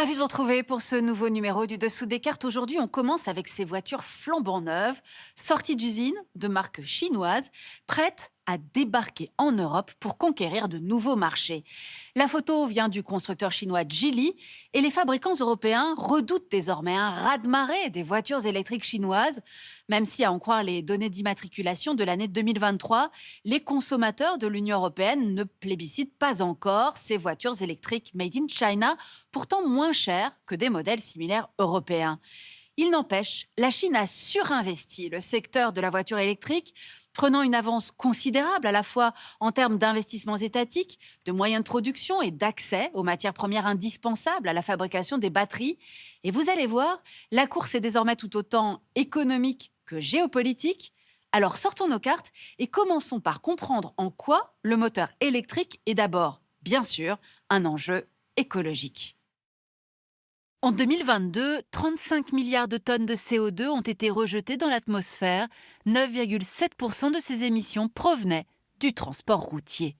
Ravi de vous retrouver pour ce nouveau numéro du Dessous des cartes. Aujourd'hui, on commence avec ces voitures flambant neuves, sorties d'usine, de marque chinoise, prêtes à débarquer en Europe pour conquérir de nouveaux marchés. La photo vient du constructeur chinois Geely et les fabricants européens redoutent désormais un raz-de-marée des voitures électriques chinoises. Même si, à en croire les données d'immatriculation de l'année 2023, les consommateurs de l'Union européenne ne plébiscitent pas encore ces voitures électriques made in China, pourtant moins chères que des modèles similaires européens. Il n'empêche, la Chine a surinvesti le secteur de la voiture électrique, prenant une avance considérable à la fois en termes d'investissements étatiques, de moyens de production et d'accès aux matières premières indispensables à la fabrication des batteries. Et vous allez voir, la course est désormais tout autant économique que géopolitique. Alors sortons nos cartes et commençons par comprendre en quoi le moteur électrique est d'abord, bien sûr, un enjeu écologique. En 2022, 35 milliards de tonnes de CO2 ont été rejetées dans l'atmosphère. 9,7% de ces émissions provenaient du transport routier.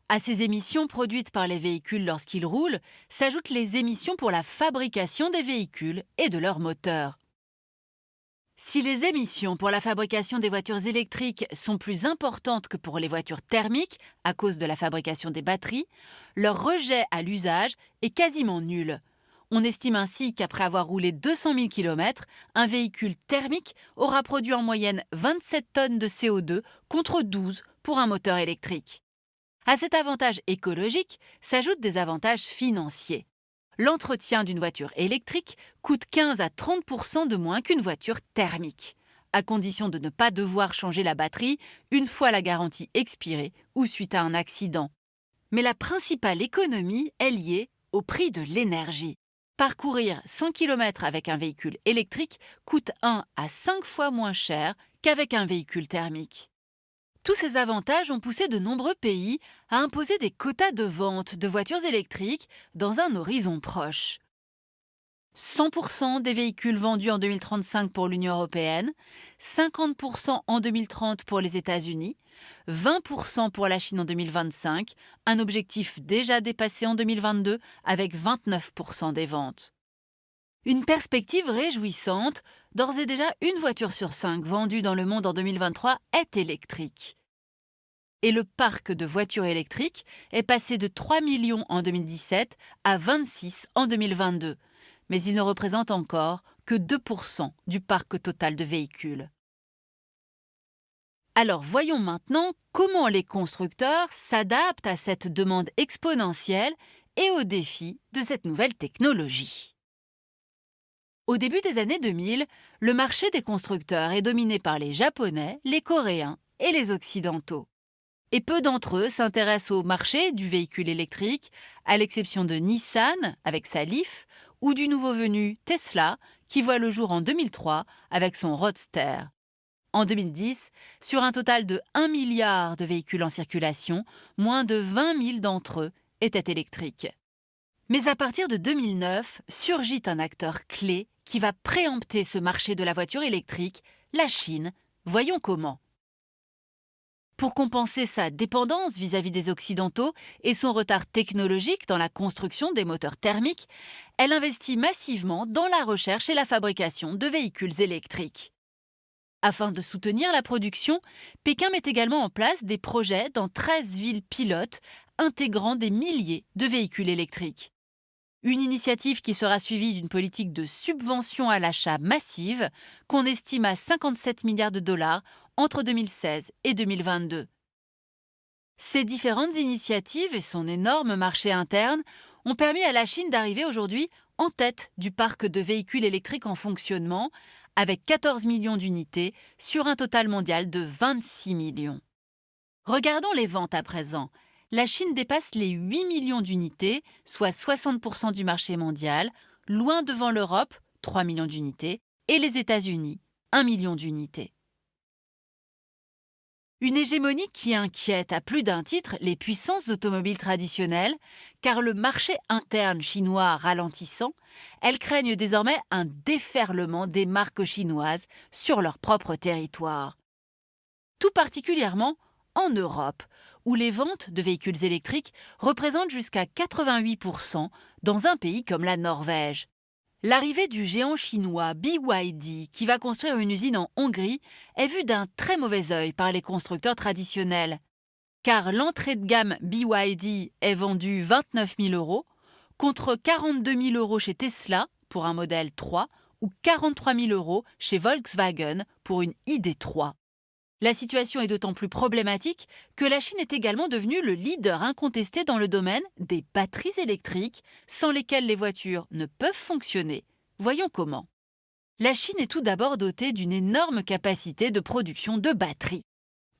À ces émissions produites par les véhicules lorsqu'ils roulent, s'ajoutent les émissions pour la fabrication des véhicules et de leurs moteurs. Si les émissions pour la fabrication des voitures électriques sont plus importantes que pour les voitures thermiques à cause de la fabrication des batteries, leur rejet à l'usage est quasiment nul. On estime ainsi qu'après avoir roulé 200 000 km, un véhicule thermique aura produit en moyenne 27 tonnes de CO2 contre 12 pour un moteur électrique. À cet avantage écologique s'ajoutent des avantages financiers. L'entretien d'une voiture électrique coûte 15 à 30% de moins qu'une voiture thermique, à condition de ne pas devoir changer la batterie une fois la garantie expirée ou suite à un accident. Mais la principale économie est liée au prix de l'énergie. Parcourir 100 km avec un véhicule électrique coûte 1 à 5 fois moins cher qu'avec un véhicule thermique. Tous ces avantages ont poussé de nombreux pays à imposer des quotas de vente de voitures électriques dans un horizon proche. 100% des véhicules vendus en 2035 pour l'Union européenne, 50% en 2030 pour les États-Unis, 20% pour la Chine en 2025, un objectif déjà dépassé en 2022 avec 29% des ventes. Une perspective réjouissante, d'ores et déjà une voiture sur 5 vendue dans le monde en 2023 est électrique. Et le parc de voitures électriques est passé de 3 millions en 2017 à 26 en 2022. Mais il ne représente encore que 2% du parc total de véhicules. Alors voyons maintenant comment les constructeurs s'adaptent à cette demande exponentielle et aux défis de cette nouvelle technologie. Au début des années 2000, le marché des constructeurs est dominé par les Japonais, les Coréens et les Occidentaux. Et peu d'entre eux s'intéressent au marché du véhicule électrique, à l'exception de Nissan avec sa Leaf ou du nouveau venu Tesla qui voit le jour en 2003 avec son Roadster. En 2010, sur un total de 1 milliard de véhicules en circulation, moins de 20 000 d'entre eux étaient électriques. Mais à partir de 2009, surgit un acteur clé qui va préempter ce marché de la voiture électrique, la Chine. Voyons comment. Pour compenser sa dépendance vis-à-vis des Occidentaux et son retard technologique dans la construction des moteurs thermiques, elle investit massivement dans la recherche et la fabrication de véhicules électriques. Afin de soutenir la production, Pékin met également en place des projets dans 13 villes pilotes intégrant des milliers de véhicules électriques. Une initiative qui sera suivie d'une politique de subvention à l'achat massive qu'on estime à 57 milliards de dollars entre 2016 et 2022. Ces différentes initiatives et son énorme marché interne ont permis à la Chine d'arriver aujourd'hui en tête du parc de véhicules électriques en fonctionnement, avec 14 millions d'unités sur un total mondial de 26 millions. Regardons les ventes à présent. La Chine dépasse les 8 millions d'unités, soit 60% du marché mondial, loin devant l'Europe, 3 millions d'unités, et les États-Unis, 1 million d'unités. Une hégémonie qui inquiète à plus d'un titre les puissances automobiles traditionnelles, car le marché interne chinois ralentissant, elles craignent désormais un déferlement des marques chinoises sur leur propre territoire. Tout particulièrement en Europe, où les ventes de véhicules électriques représentent jusqu'à 88% dans un pays comme la Norvège. L'arrivée du géant chinois BYD, qui va construire une usine en Hongrie, est vue d'un très mauvais œil par les constructeurs traditionnels. Car l'entrée de gamme BYD est vendue 29 000 euros, contre 42 000 euros chez Tesla pour un modèle 3 ou 43 000 euros chez Volkswagen pour une ID3. La situation est d'autant plus problématique que la Chine est également devenue le leader incontesté dans le domaine des batteries électriques, sans lesquelles les voitures ne peuvent fonctionner. Voyons comment. La Chine est tout d'abord dotée d'une énorme capacité de production de batteries.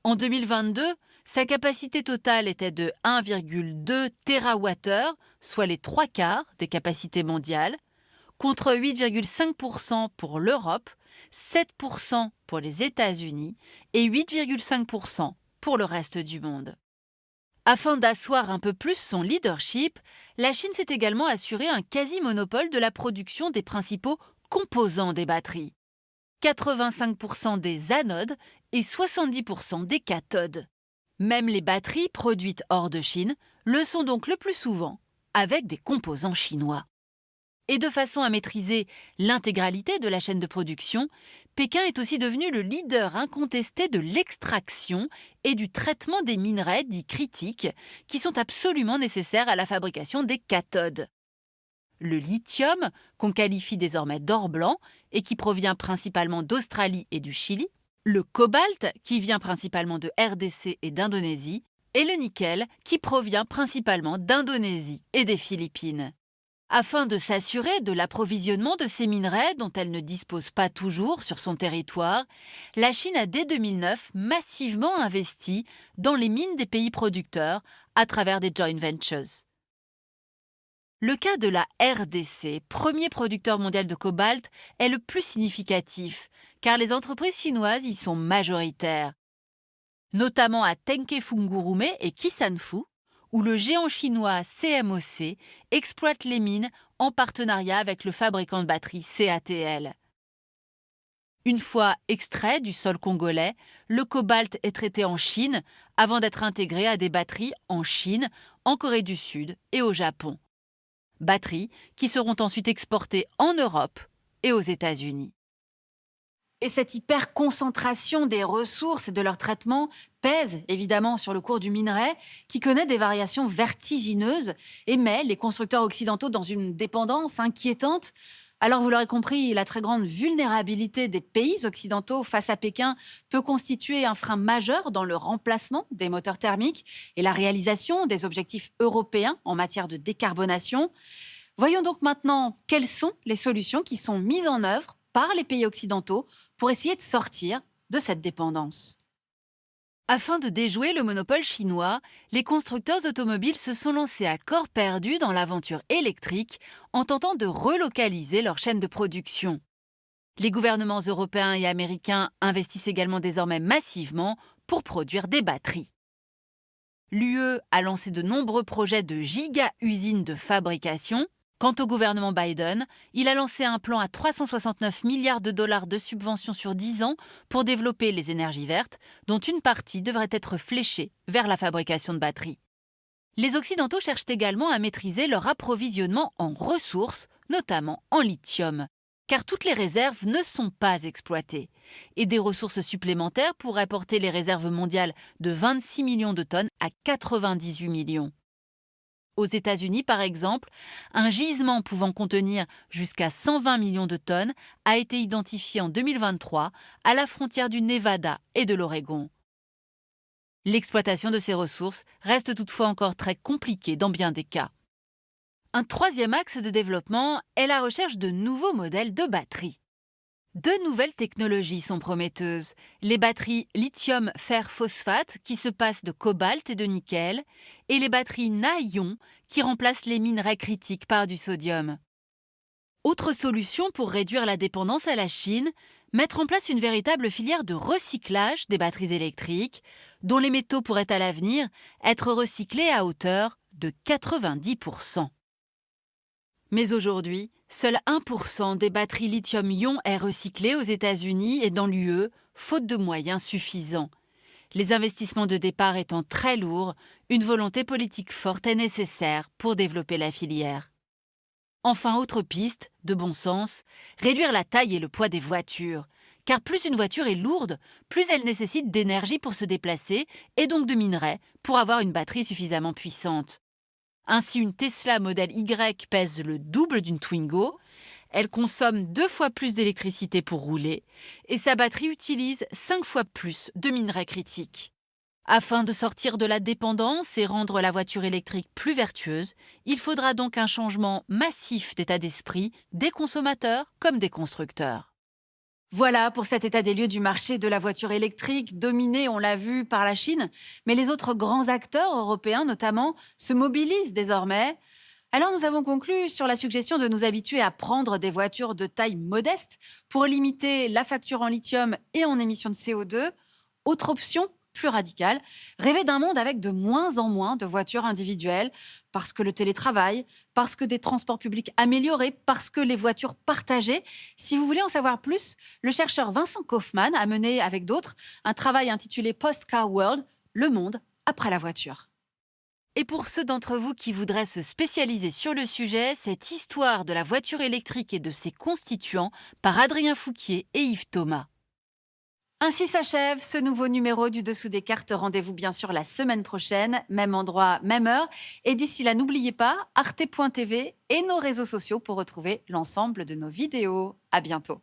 En 2022, sa capacité totale était de 1,2 TWh, soit les 3/4 des capacités mondiales, contre 8,5% pour l'Europe, 7% pour les États-Unis et 8,5% pour le reste du monde. Afin d'asseoir un peu plus son leadership, la Chine s'est également assurée un quasi-monopole de la production des principaux composants des batteries. 85% des anodes et 70% des cathodes. Même les batteries produites hors de Chine le sont donc le plus souvent avec des composants chinois. Et de façon à maîtriser l'intégralité de la chaîne de production, Pékin est aussi devenu le leader incontesté de l'extraction et du traitement des minerais dits critiques qui sont absolument nécessaires à la fabrication des cathodes. Le lithium, qu'on qualifie désormais d'or blanc et qui provient principalement d'Australie et du Chili, le cobalt, qui vient principalement de RDC et d'Indonésie, et le nickel, qui provient principalement d'Indonésie et des Philippines. Afin de s'assurer de l'approvisionnement de ces minerais dont elle ne dispose pas toujours sur son territoire, la Chine a dès 2009 massivement investi dans les mines des pays producteurs à travers des joint ventures. Le cas de la RDC, premier producteur mondial de cobalt, est le plus significatif, car les entreprises chinoises y sont majoritaires, notamment à Tenke Fungurume et Kisanfu, où le géant chinois CMOC exploite les mines en partenariat avec le fabricant de batteries CATL. Une fois extrait du sol congolais, le cobalt est traité en Chine avant d'être intégré à des batteries en Chine, en Corée du Sud et au Japon. Batteries qui seront ensuite exportées en Europe et aux États-Unis. Et cette hyperconcentration des ressources et de leur traitement pèse évidemment sur le cours du minerai, qui connaît des variations vertigineuses et met les constructeurs occidentaux dans une dépendance inquiétante. Alors vous l'aurez compris, la très grande vulnérabilité des pays occidentaux face à Pékin peut constituer un frein majeur dans le remplacement des moteurs thermiques et la réalisation des objectifs européens en matière de décarbonation. Voyons donc maintenant quelles sont les solutions qui sont mises en œuvre par les pays occidentaux pour essayer de sortir de cette dépendance. Afin de déjouer le monopole chinois, les constructeurs automobiles se sont lancés à corps perdu dans l'aventure électrique en tentant de relocaliser leur chaîne de production. Les gouvernements européens et américains investissent également désormais massivement pour produire des batteries. L'UE a lancé de nombreux projets de giga-usines de fabrication. Quant au gouvernement Biden, il a lancé un plan à 369 milliards de dollars de subventions sur 10 ans pour développer les énergies vertes, dont une partie devrait être fléchée vers la fabrication de batteries. Les Occidentaux cherchent également à maîtriser leur approvisionnement en ressources, notamment en lithium, car toutes les réserves ne sont pas exploitées, et des ressources supplémentaires pourraient porter les réserves mondiales de 26 millions de tonnes à 98 millions. Aux États-Unis, par exemple, un gisement pouvant contenir jusqu'à 120 millions de tonnes a été identifié en 2023 à la frontière du Nevada et de l'Oregon. L'exploitation de ces ressources reste toutefois encore très compliquée dans bien des cas. Un troisième axe de développement est la recherche de nouveaux modèles de batteries. Deux nouvelles technologies sont prometteuses, les batteries lithium-fer-phosphate qui se passent de cobalt et de nickel, et les batteries Na-ion qui remplacent les minerais critiques par du sodium. Autre solution pour réduire la dépendance à la Chine, mettre en place une véritable filière de recyclage des batteries électriques, dont les métaux pourraient à l'avenir être recyclés à hauteur de 90%. Mais aujourd'hui, seul 1% des batteries lithium-ion est recyclé aux États-Unis et dans l'UE, faute de moyens suffisants. Les investissements de départ étant très lourds, une volonté politique forte est nécessaire pour développer la filière. Enfin, autre piste, de bon sens, réduire la taille et le poids des voitures. Car plus une voiture est lourde, plus elle nécessite d'énergie pour se déplacer et donc de minerais pour avoir une batterie suffisamment puissante. Ainsi, une Tesla Model Y pèse le double d'une Twingo, elle consomme 2 fois plus d'électricité pour rouler et sa batterie utilise 5 fois plus de minerais critiques. Afin de sortir de la dépendance et rendre la voiture électrique plus vertueuse, il faudra donc un changement massif d'état d'esprit des consommateurs comme des constructeurs. Voilà pour cet état des lieux du marché de la voiture électrique, dominé, on l'a vu, par la Chine. Mais les autres grands acteurs européens, notamment, se mobilisent désormais. Alors nous avons conclu sur la suggestion de nous habituer à prendre des voitures de taille modeste pour limiter la facture en lithium et en émissions de CO2. Autre option, plus radicale, rêver d'un monde avec de moins en moins de voitures individuelles, parce que le télétravail, parce que des transports publics améliorés, parce que les voitures partagées. Si vous voulez en savoir plus, le chercheur Vincent Kaufmann a mené avec d'autres un travail intitulé Post-Car World, le monde après la voiture. Et pour ceux d'entre vous qui voudraient se spécialiser sur le sujet, cette histoire de la voiture électrique et de ses constituants par Adrien Fouquier et Yves Thomas. Ainsi s'achève ce nouveau numéro du Dessous des cartes. Rendez-vous bien sûr la semaine prochaine, même endroit, même heure. Et d'ici là, n'oubliez pas arte.tv et nos réseaux sociaux pour retrouver l'ensemble de nos vidéos. À bientôt.